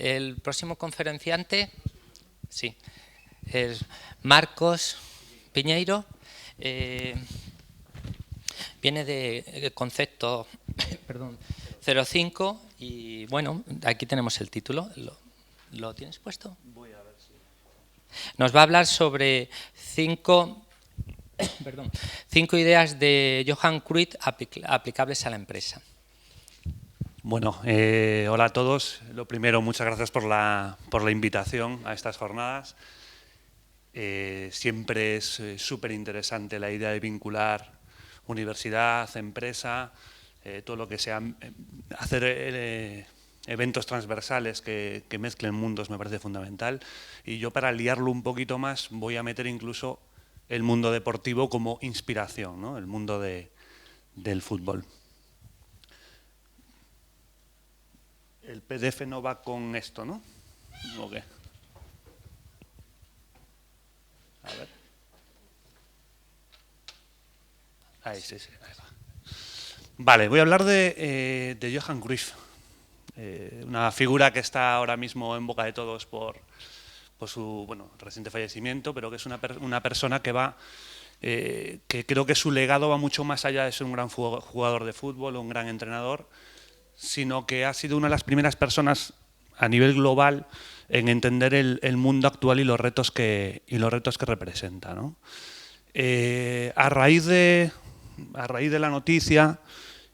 El próximo conferenciante, sí, es Marcos Piñeiro. Viene de concepto perdón, 05 y bueno, aquí tenemos el título. ¿Lo tienes puesto? Voy a ver si... Nos va a hablar sobre cinco ideas de Johan Cruyff aplicables a la empresa. Bueno, hola a todos. Lo primero, muchas gracias por la invitación a estas jornadas. Siempre es súper interesante la idea de vincular universidad, empresa, todo lo que sea, hacer eventos transversales que mezclen mundos me parece fundamental. Y yo, para liarlo un poquito más, voy a meter incluso el mundo deportivo como inspiración, ¿no? El mundo del fútbol. El PDF no va con esto, ¿no? ¿O qué? A ver. Ahí, sí, ahí va. Vale, voy a hablar de Johan Cruyff. Una figura que está ahora mismo en boca de todos por su reciente fallecimiento, pero que es una persona que creo que su legado va mucho más allá de ser un gran jugador de fútbol o un gran entrenador, sino que ha sido una de las primeras personas a nivel global en entender el mundo actual y los retos que representa, ¿no? A raíz de la noticia,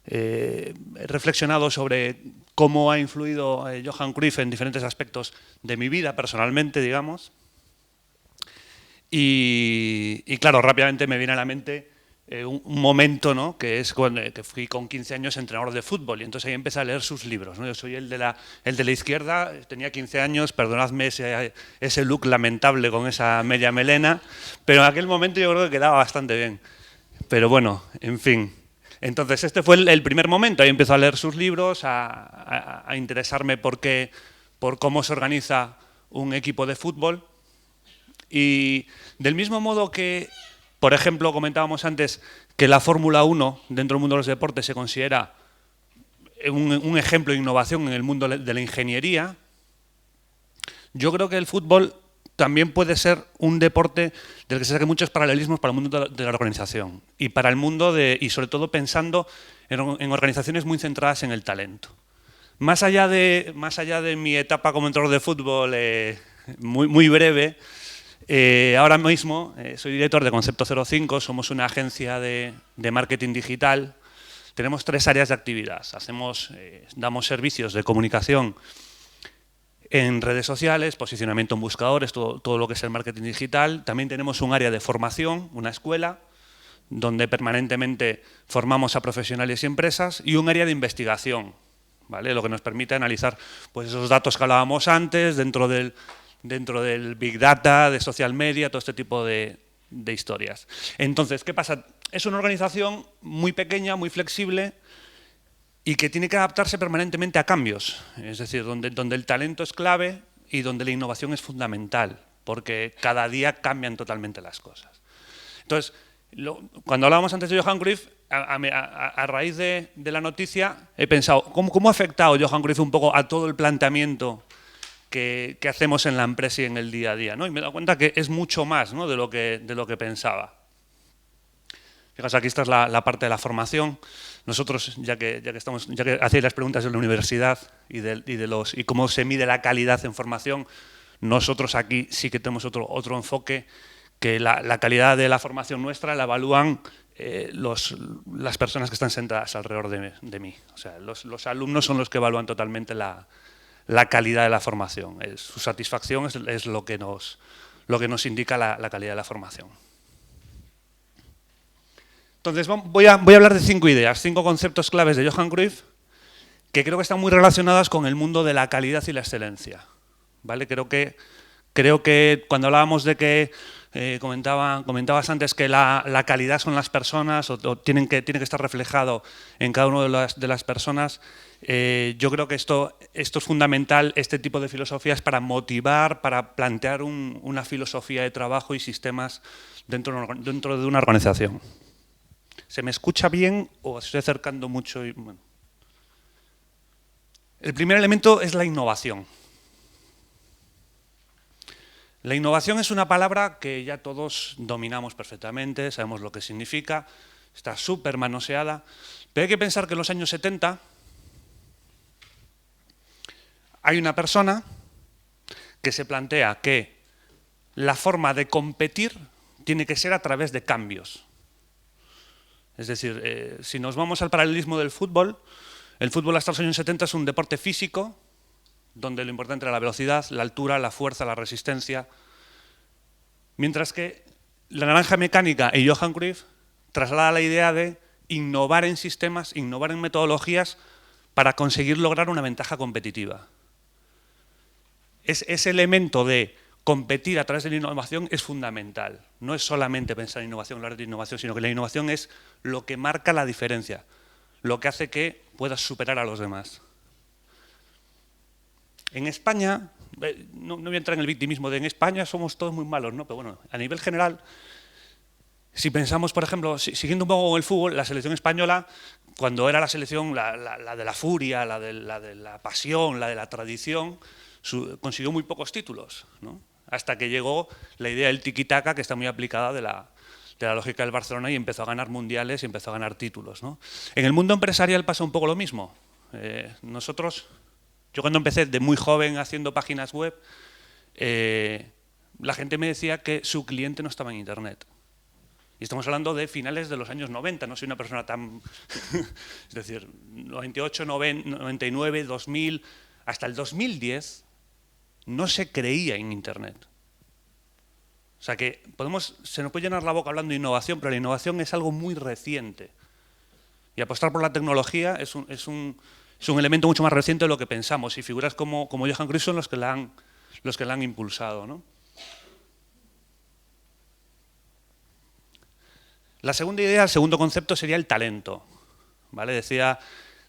he reflexionado sobre cómo ha influido Johan Cruyff en diferentes aspectos de mi vida personalmente, digamos. Y claro, rápidamente me viene a la mente un momento, ¿no? Que es cuando que fui con 15 años entrenador de fútbol y entonces ahí empecé a leer sus libros, ¿no? Yo soy el de la izquierda, tenía 15 años, perdonadme ese look lamentable con esa media melena, pero en aquel momento yo creo que quedaba bastante bien. Pero bueno, en fin. Entonces este fue el primer momento, ahí empecé a leer sus libros, a interesarme por cómo se organiza un equipo de fútbol. Y del mismo modo que, por ejemplo, comentábamos antes que la Fórmula 1 dentro del mundo de los deportes se considera un ejemplo de innovación en el mundo de la ingeniería, yo creo que el fútbol también puede ser un deporte del que se saquen muchos paralelismos para el mundo de la organización y para el mundo y sobre todo pensando en organizaciones muy centradas en el talento. Más allá de mi etapa como entrenador de fútbol muy breve, ahora mismo soy director de Concepto 05, somos una agencia de marketing digital. Tenemos 3 áreas de actividad. Damos servicios de comunicación en redes sociales, posicionamiento en buscadores, todo lo que es el marketing digital. También tenemos un área de formación, una escuela, donde permanentemente formamos a profesionales y empresas, y un área de investigación, ¿vale? Lo que nos permite analizar pues, esos datos que hablábamos antes dentro del Big Data, de social media, todo este tipo de historias. Entonces, ¿qué pasa? Es una organización muy pequeña, muy flexible y que tiene que adaptarse permanentemente a cambios. Es decir, donde el talento es clave y donde la innovación es fundamental, porque cada día cambian totalmente las cosas. Entonces, cuando hablábamos antes de Johan Cruyff, a raíz de la noticia, he pensado, ¿cómo ha afectado Johan Cruyff un poco a todo el planteamiento que hacemos en la empresa y en el día a día, ¿no? Y me he dado cuenta que es mucho más, ¿no? de lo que pensaba. Fijaos, aquí esta es la parte de la formación. Nosotros, ya que hacéis las preguntas de la universidad y cómo se mide la calidad en formación, nosotros aquí sí que tenemos otro enfoque, que la calidad de la formación nuestra la evalúan las personas que están sentadas alrededor de mí. O sea, los alumnos son los que evalúan totalmente la calidad de la formación. Su satisfacción es lo que nos indica la calidad de la formación. Entonces, voy a hablar de 5 ideas, 5 conceptos claves de Johan Cruyff que creo que están muy relacionadas con el mundo de la calidad y la excelencia, ¿vale? Creo que cuando hablábamos de que comentabas antes que la calidad son las personas o tiene que estar reflejado en cada una de las personas, yo creo que esto es fundamental, este tipo de filosofías, para motivar, para plantear una filosofía de trabajo y sistemas dentro de una organización. ¿Se me escucha bien o estoy acercando mucho? Bueno. El primer elemento es la innovación. La innovación es una palabra que ya todos dominamos perfectamente, sabemos lo que significa, está súper manoseada, pero hay que pensar que en los años 70 hay una persona que se plantea que la forma de competir tiene que ser a través de cambios. Es decir, si nos vamos al paralelismo del fútbol, el fútbol hasta los años 70 es un deporte físico, donde lo importante era la velocidad, la altura, la fuerza, la resistencia. Mientras que la naranja mecánica y Johan Cruyff traslada la idea de innovar en sistemas, innovar en metodologías para conseguir lograr una ventaja competitiva. Ese elemento de competir a través de la innovación es fundamental. No es solamente pensar en innovación, hablar de innovación, sino que la innovación es lo que marca la diferencia, lo que hace que puedas superar a los demás. En España, no voy a entrar en el victimismo de en España somos todos muy malos, ¿no? Pero bueno, a nivel general, si pensamos, por ejemplo, siguiendo un poco con el fútbol, la selección española, cuando era la selección, la de la furia, la de la pasión, la de la tradición, consiguió muy pocos títulos, ¿no? Hasta que llegó la idea del tiki-taka, que está muy aplicada de la lógica del Barcelona, y empezó a ganar mundiales y empezó a ganar títulos, ¿no? En el mundo empresarial pasa un poco lo mismo. Yo cuando empecé de muy joven haciendo páginas web, la gente me decía que su cliente no estaba en Internet. Y estamos hablando de finales de los años 90, no soy una persona tan... es decir, 98, 99, 2000, hasta el 2010 no se creía en Internet. O sea que se nos puede llenar la boca hablando de innovación, pero la innovación es algo muy reciente. Y apostar por la tecnología es un elemento mucho más reciente de lo que pensamos, y figuras como Johan Cruyff son los que la han impulsado, ¿no? La segunda idea, el segundo concepto sería el talento, ¿vale? Decía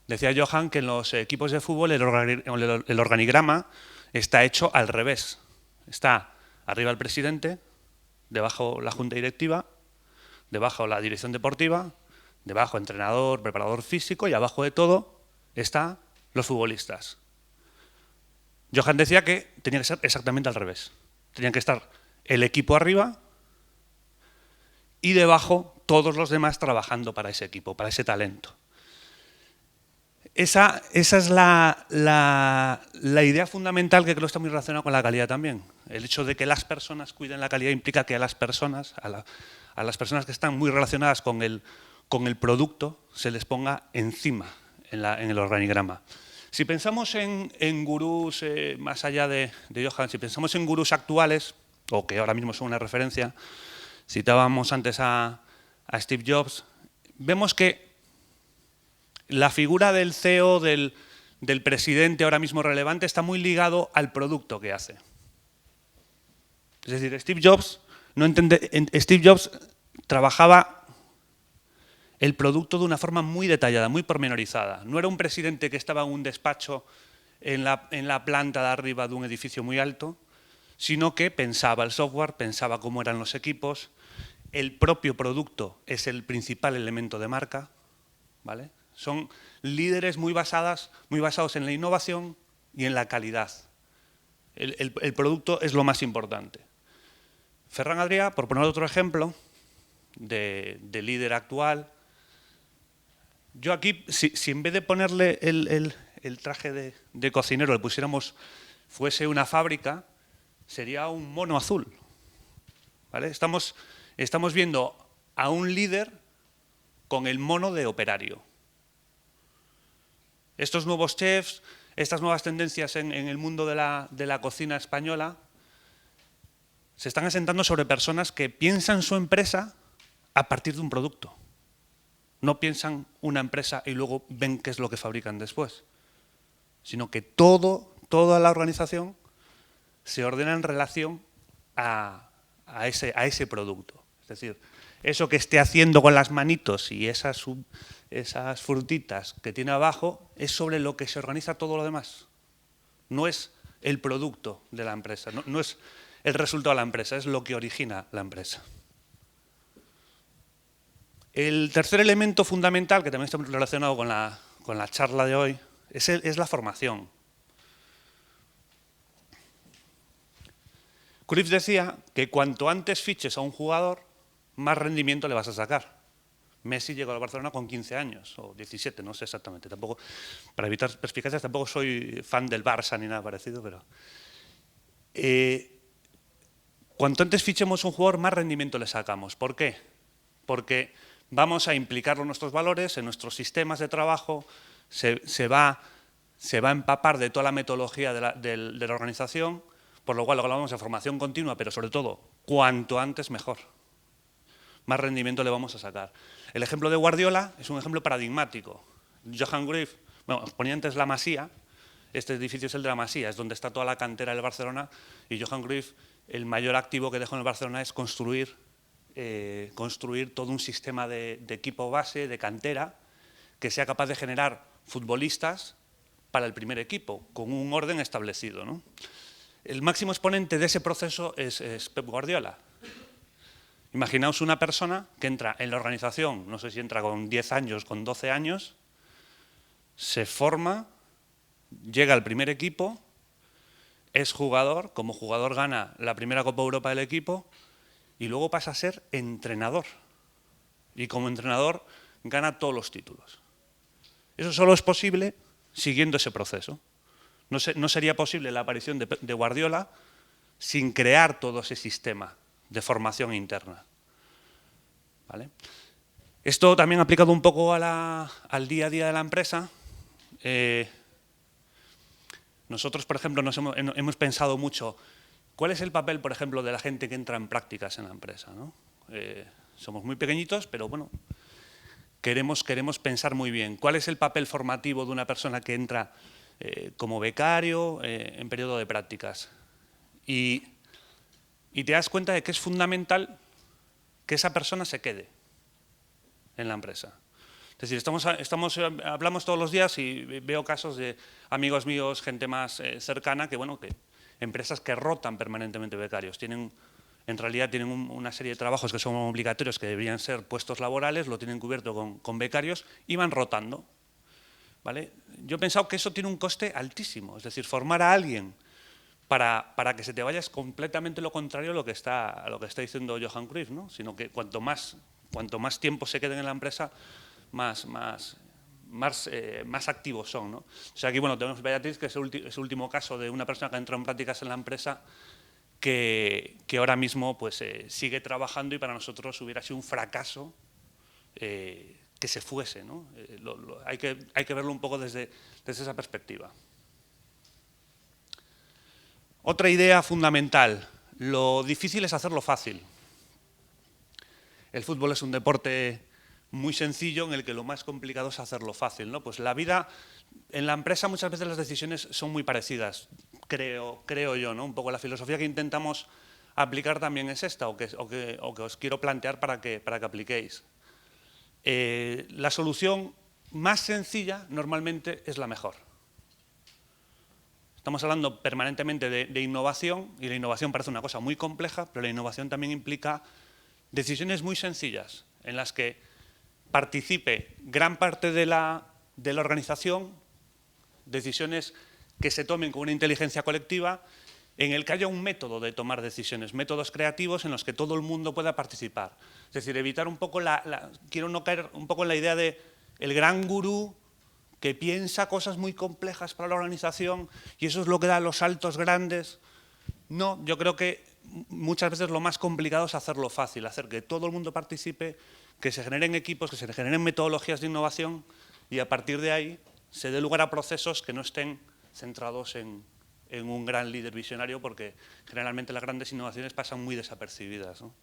Johan que en los equipos de fútbol el organigrama está hecho al revés. Está arriba el presidente, debajo la junta directiva, debajo la dirección deportiva, debajo entrenador, preparador físico, y abajo de todo están los futbolistas. Johan decía que tenía que ser exactamente al revés. Tenían que estar el equipo arriba y debajo todos los demás trabajando para ese equipo, para ese talento. Esa es la idea fundamental, que creo está muy relacionada con la calidad también. El hecho de que las personas cuiden la calidad implica que a las personas que están muy relacionadas con el producto se les ponga encima en el organigrama. Si pensamos en gurús, más allá de Johan, si pensamos en gurús actuales, o que ahora mismo son una referencia, citábamos antes a Steve Jobs, vemos que la figura del CEO, del presidente ahora mismo relevante, está muy ligado al producto que hace. Es decir, Steve Jobs trabajaba el producto de una forma muy detallada, muy pormenorizada. No era un presidente que estaba en un despacho en la planta de arriba de un edificio muy alto, sino que pensaba el software, pensaba cómo eran los equipos. El propio producto es el principal elemento de marca, ¿vale? Son líderes muy basados en la innovación y en la calidad. El producto es lo más importante. Ferran Adrià, por poner otro ejemplo de líder actual, yo aquí, si en vez de ponerle el traje de cocinero le pusiéramos, fuese una fábrica, sería un mono azul, ¿vale? Estamos viendo a un líder con el mono de operario. Estos nuevos chefs, estas nuevas tendencias en el mundo de la cocina española, se están asentando sobre personas que piensan su empresa a partir de un producto. No piensan una empresa y luego ven qué es lo que fabrican después, sino que toda la organización se ordena en relación a ese producto. Es decir, eso que esté haciendo con las manitos y esas frutitas que tiene abajo es sobre lo que se organiza todo lo demás. No es el producto de la empresa, no es el resultado de la empresa, es lo que origina la empresa. El tercer elemento fundamental, que también está relacionado con la charla de hoy, es la formación. Cruyff decía que cuanto antes fiches a un jugador, más rendimiento le vas a sacar. Messi llegó al Barcelona con 15 años, o 17, no sé exactamente. Tampoco, para evitar perspicacias, tampoco soy fan del Barça ni nada parecido, pero... cuanto antes fichemos un jugador, más rendimiento le sacamos. ¿Por qué? Porque vamos a implicarlo en nuestros valores, en nuestros sistemas de trabajo, se va a empapar de toda la metodología de la organización, por lo cual hablamos de formación continua, pero sobre todo, cuanto antes mejor. Más rendimiento le vamos a sacar. El ejemplo de Guardiola es un ejemplo paradigmático. Johan Cruyff, bueno, os ponía antes la Masía, este edificio es el de la Masía, es donde está toda la cantera del Barcelona, y Johan Cruyff, el mayor activo que dejó en el Barcelona es construir todo un sistema de equipo base, de cantera, que sea capaz de generar futbolistas para el primer equipo, con un orden establecido, ¿no? El máximo exponente de ese proceso es Pep Guardiola. Imaginaos una persona que entra en la organización, no sé si entra con 10 años, con 12 años, se forma, llega al primer equipo, es jugador, como jugador gana la primera Copa Europa del equipo y luego pasa a ser entrenador. Y como entrenador gana todos los títulos. Eso solo es posible siguiendo ese proceso. No sería posible la aparición de Guardiola sin crear todo ese sistema de formación interna. ¿Vale? Esto también aplicado un poco al día a día de la empresa. Nosotros, por ejemplo, hemos pensado mucho cuál es el papel, por ejemplo, de la gente que entra en prácticas en la empresa, ¿no? Somos muy pequeñitos, pero bueno, queremos pensar muy bien. ¿Cuál es el papel formativo de una persona que entra como becario en periodo de prácticas? Y te das cuenta de que es fundamental que esa persona se quede en la empresa. Es decir, hablamos todos los días y veo casos de amigos míos, gente más cercana, que empresas que rotan permanentemente becarios. En realidad tienen una serie de trabajos que son obligatorios, que deberían ser puestos laborales, lo tienen cubierto con becarios y van rotando. ¿Vale? Yo he pensado que eso tiene un coste altísimo. Es decir, formar a alguien para que se te vaya es completamente lo contrario a lo que está diciendo Johan Cruyff, ¿no? Sino que cuanto más tiempo se queden en la empresa, más activos son, ¿no? O sea, aquí tenemos Beatriz, que es el último caso de una persona que entró en prácticas en la empresa que ahora mismo pues, sigue trabajando, y para nosotros hubiera sido un fracaso que se fuese, ¿no? Hay que verlo un poco desde esa perspectiva. Otra idea fundamental: lo difícil es hacerlo fácil. El fútbol es un deporte muy sencillo en el que lo más complicado es hacerlo fácil, ¿no? Pues la vida en la empresa, muchas veces las decisiones son muy parecidas, creo yo, ¿no? Un poco la filosofía que intentamos aplicar también es esta, o que os quiero plantear para que apliquéis. La solución más sencilla normalmente es la mejor. Estamos hablando permanentemente de innovación, y la innovación parece una cosa muy compleja, pero la innovación también implica decisiones muy sencillas en las que participe gran parte de la organización, decisiones que se tomen con una inteligencia colectiva, en el que haya un método de tomar decisiones, métodos creativos en los que todo el mundo pueda participar. Es decir, evitar un poco quiero no caer un poco en la idea de el gran gurú que piensa cosas muy complejas para la organización y eso es lo que da los saltos grandes. No, yo creo que muchas veces lo más complicado es hacerlo fácil, hacer que todo el mundo participe, que se generen equipos, que se generen metodologías de innovación, y a partir de ahí se dé lugar a procesos que no estén centrados en un gran líder visionario, porque generalmente las grandes innovaciones pasan muy desapercibidas, ¿no?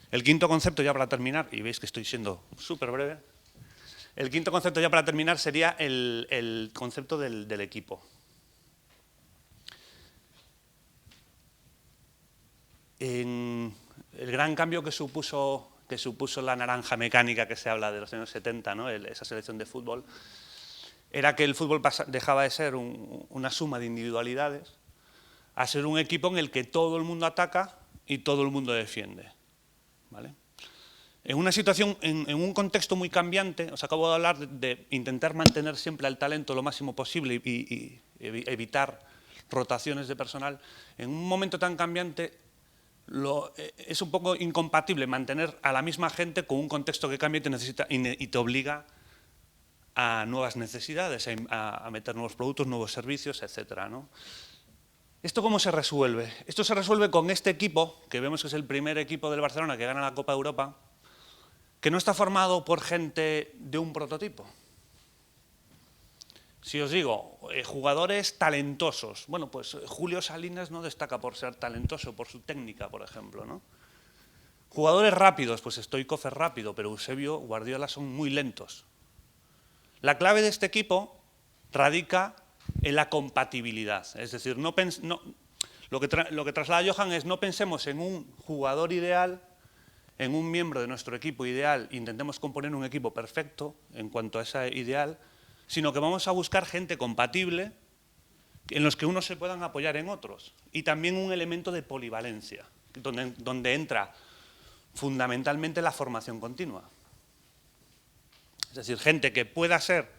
El quinto concepto, ya para terminar, y veis que estoy siendo súper breve, el quinto concepto ya para terminar sería el concepto del equipo. El gran cambio que supuso la naranja mecánica que se habla de los años 70, ¿no? Esa selección de fútbol, era que el fútbol dejaba de ser una suma de individualidades a ser un equipo en el que todo el mundo ataca y todo el mundo defiende, ¿vale? En una situación, en un contexto muy cambiante, os acabo de hablar de intentar mantener siempre al talento lo máximo posible y evitar rotaciones de personal. En un momento tan cambiante es un poco incompatible mantener a la misma gente con un contexto que cambia y te obliga a nuevas necesidades, a meter nuevos productos, nuevos servicios, etcétera, ¿no? ¿Esto cómo se resuelve? Esto se resuelve con este equipo, que vemos que es el primer equipo del Barcelona que gana la Copa de Europa, que no está formado por gente de un prototipo. Si os digo, jugadores talentosos, bueno, pues Julio Salinas no destaca por ser talentoso, por su técnica, por ejemplo, ¿no? Jugadores rápidos, pues Stoichkov es rápido, pero Eusebio, Guardiola son muy lentos. La clave de este equipo radica en la compatibilidad. Es decir, lo que traslada Johan es no pensemos en un jugador ideal, en un miembro de nuestro equipo ideal, intentemos componer un equipo perfecto en cuanto a ese ideal, sino que vamos a buscar gente compatible en los que unos se puedan apoyar en otros. Y también un elemento de polivalencia, donde entra fundamentalmente la formación continua. Es decir, gente que pueda ser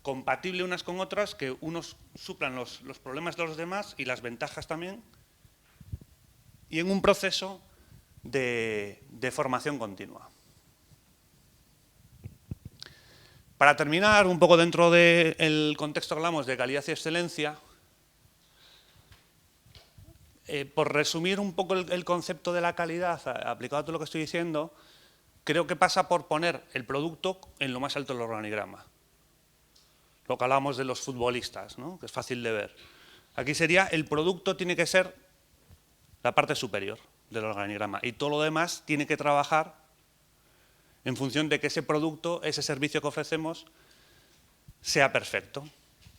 compatible unas con otras, que unos suplan los problemas de los demás y las ventajas también, y en un proceso de formación continua. Para terminar, un poco dentro del contexto que hablamos de calidad y excelencia, por resumir un poco el concepto de la calidad aplicado a todo lo que estoy diciendo, creo que pasa por poner el producto en lo más alto del organigrama. Lo que hablábamos de los futbolistas, ¿no? Que es fácil de ver. Aquí sería el producto tiene que ser la parte superior del organigrama y todo lo demás tiene que trabajar en función de que ese producto, ese servicio que ofrecemos, sea perfecto.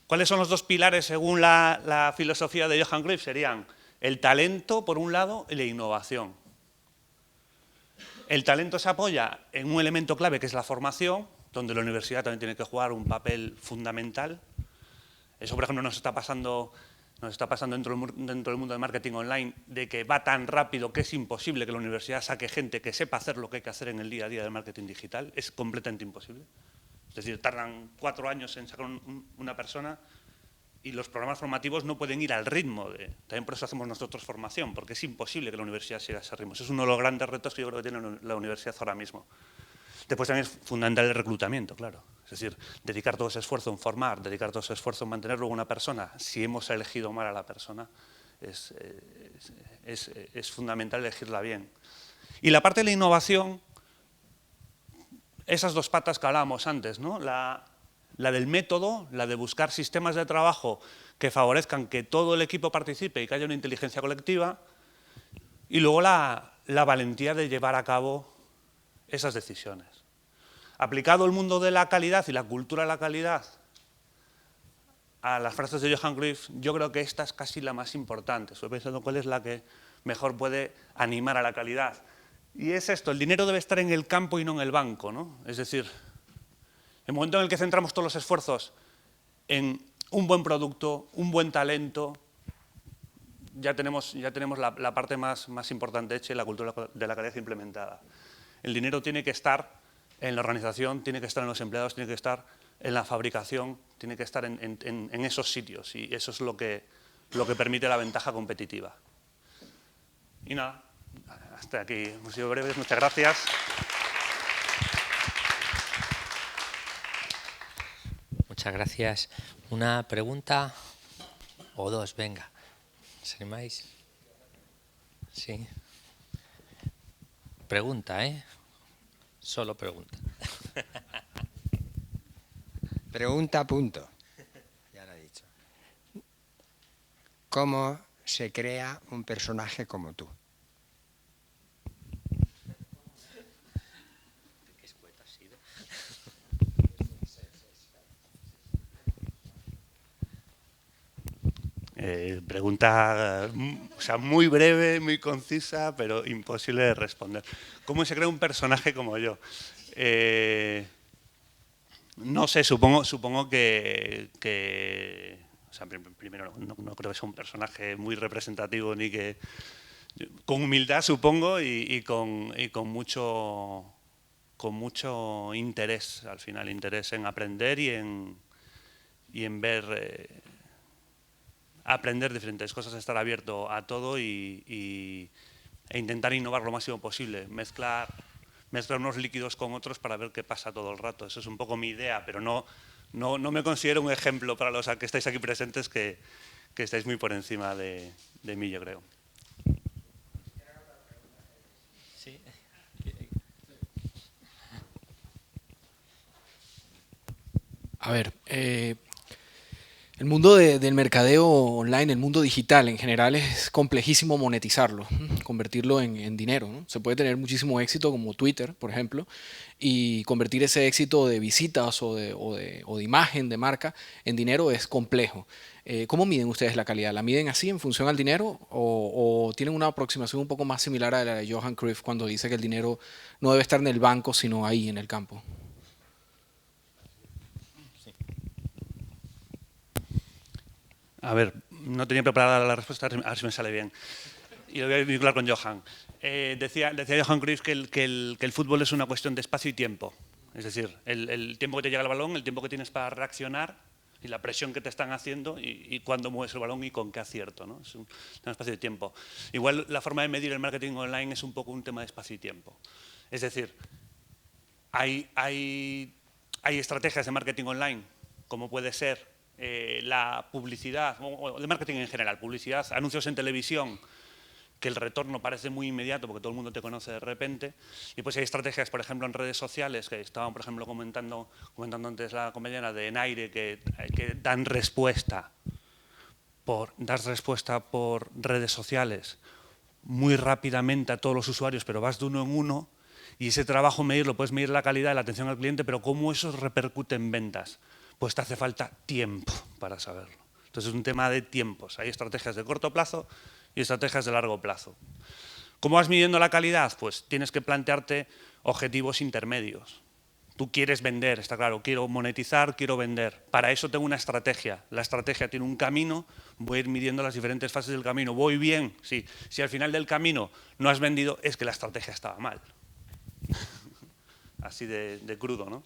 ¿Cuáles son los dos pilares según la filosofía de Johan Cruyff? Serían el talento, por un lado, y la innovación. El talento se apoya en un elemento clave que es la formación, donde la universidad también tiene que jugar un papel fundamental. Eso, por ejemplo, nos está pasando dentro del mundo del marketing online, de que va tan rápido que es imposible que la universidad saque gente que sepa hacer lo que hay que hacer en el día a día del marketing digital. Es completamente imposible. Es decir, tardan 4 años en sacar una persona y los programas formativos no pueden ir al ritmo. También por eso hacemos nosotros formación, porque es imposible que la universidad siga ese ritmo. Eso es uno de los grandes retos que yo creo que tiene la universidad ahora mismo. Después también es fundamental el reclutamiento, claro. Es decir, dedicar todo ese esfuerzo en formar, dedicar todo ese esfuerzo en mantener luego una persona. Si hemos elegido mal a la persona, es fundamental elegirla bien. Y la parte de la innovación, esas dos patas que hablábamos antes, ¿no? La del método, la de buscar sistemas de trabajo que favorezcan que todo el equipo participe y que haya una inteligencia colectiva. Y luego la valentía de llevar a cabo esas decisiones. Aplicado el mundo de la calidad y la cultura de la calidad a las frases de Johan Cruyff, yo creo que esta es casi la más importante. Estoy pensando cuál es la que mejor puede animar a la calidad. Y es esto, el dinero debe estar en el campo y no en el banco, ¿no? Es decir, el momento en el que centramos todos los esfuerzos en un buen producto, un buen talento, ya tenemos la parte más importante hecha y la cultura de la calidad implementada. El dinero tiene que estar en la organización, tiene que estar en los empleados, tiene que estar en la fabricación, tiene que estar en esos sitios y eso es lo que permite la ventaja competitiva. Y nada, hasta aquí hemos sido breves, muchas gracias. Muchas gracias. ¿Una pregunta o dos? Venga, ¿os animáis? Sí. Pregunta, ¿eh? Solo pregunta. Pregunta, punto. Ya lo he dicho. ¿Cómo se crea un personaje como tú? ¿Qué escueta has sido? Pregunta o sea, muy breve, muy concisa, pero imposible de responder. ¿Cómo se crea un personaje como yo? No sé, supongo que o sea, primero no creo que sea un personaje muy representativo ni que con humildad supongo y con mucho interés al final, interés en aprender y en ver aprender diferentes cosas, estar abierto a todo e intentar innovar lo máximo posible, mezclar unos líquidos con otros para ver qué pasa todo el rato. Eso es un poco mi idea, pero no me considero un ejemplo para los que estáis aquí presentes, que estáis muy por encima de mí, yo creo. Sí. A ver, el mundo del mercadeo online, el mundo digital en general, es complejísimo monetizarlo, convertirlo en dinero, ¿no? Se puede tener muchísimo éxito como Twitter, por ejemplo, y convertir ese éxito de visitas o de imagen de marca en dinero es complejo. ¿Cómo miden ustedes la calidad? ¿La miden así en función al dinero o tienen una aproximación un poco más similar a la de Johan Cruyff cuando dice que el dinero no debe estar en el banco sino ahí en el campo? A ver, no tenía preparada la respuesta, a ver si me sale bien. Y lo voy a vincular con Johan. Decía Johan Cruyff que el fútbol es una cuestión de espacio y tiempo. Es decir, el tiempo que te llega el balón, el tiempo que tienes para reaccionar y la presión que te están haciendo y cuándo mueves el balón y con qué acierto, ¿no? Es un espacio de tiempo. Igual la forma de medir el marketing online es un poco un tema de espacio y tiempo. Es decir, hay estrategias de marketing online, como puede ser la publicidad, o de marketing en general, publicidad, anuncios en televisión, que el retorno parece muy inmediato porque todo el mundo te conoce de repente. Y pues hay estrategias, por ejemplo, en redes sociales, que estaban, por ejemplo, comentando antes la compañera de Enaire, que dan respuesta por redes sociales muy rápidamente a todos los usuarios, pero vas de uno en uno, y ese trabajo medirlo, puedes medir la calidad de la atención al cliente, pero cómo eso repercute en ventas. Pues te hace falta tiempo para saberlo. Entonces es un tema de tiempos. Hay estrategias de corto plazo y estrategias de largo plazo. ¿Cómo vas midiendo la calidad? Pues tienes que plantearte objetivos intermedios. Tú quieres vender, está claro, quiero monetizar, quiero vender. Para eso tengo una estrategia. La estrategia tiene un camino, voy a ir midiendo las diferentes fases del camino. ¿Voy bien? Sí. Si al final del camino no has vendido, es que la estrategia estaba mal. Así de crudo, ¿no?